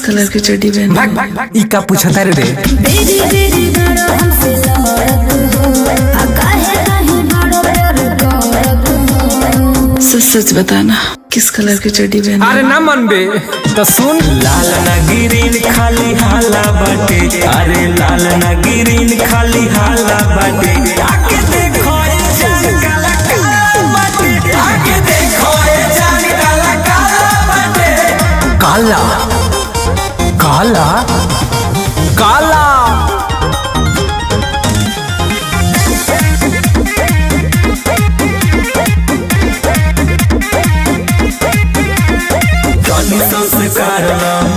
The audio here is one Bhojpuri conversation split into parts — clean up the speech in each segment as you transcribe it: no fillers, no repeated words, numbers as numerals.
कलर की चड्डी पहनी? ई का पूछता रे? सच सच बताना किस कलर की चड्डी पहनी? अरे ना मन बे तो सुन। लाल ना गिरीन खाली हाला बाटे, अरे लाल ना गिरीन खाली हाला बाटे। आके देखो ये जान काला काला बाटे, आके देखो ये जान काला काला बाटे। काला काला काला संस्कार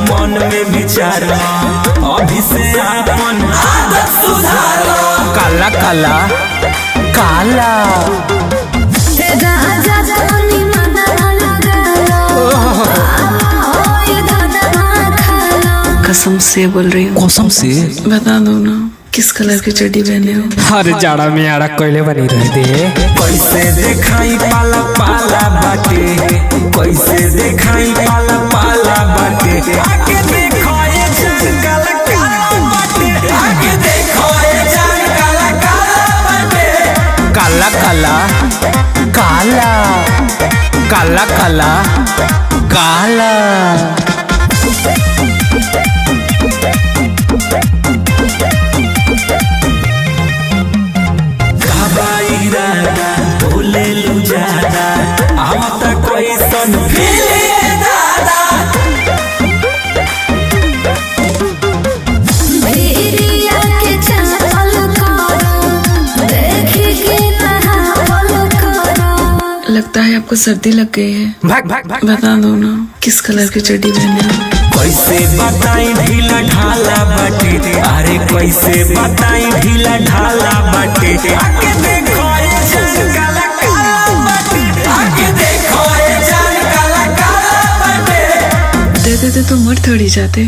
मन में विचार अभी से अपन आदत सुधार। काला काला काला कसम से बोल रही हूँ। कसम से बता दो ना किस कलर की चड्डी पहने हो? हर जाड़ा में आड़ा कोयले बनी रह दे। कैसे दिखाई पाला पाला बाटे, कैसे दिखाई पाला पाला बाटे। आके देखो ये जान काला काला बाटे, आके देखो ये जान काला काला बाटे। काला काला काला काला काला काला बोले लू ज्यादा आवता कैसन फीलिंग दादा। भेड़िया के चाल करो, देख के नहावल करो। लगता है आपको सर्दी लग गई है। भाग भाग भाग। बता दो ना किस कलर की चड्डी पहने हो? कैसे बताई ढीला ढाला बाटे, अरे कैसे बताई ढीला ढाला बाटे। आके देखो ये जान काला काला बाटे, आके देखो ये जान काला काला बाटे। दे देते तो मर थोड़ी जाते।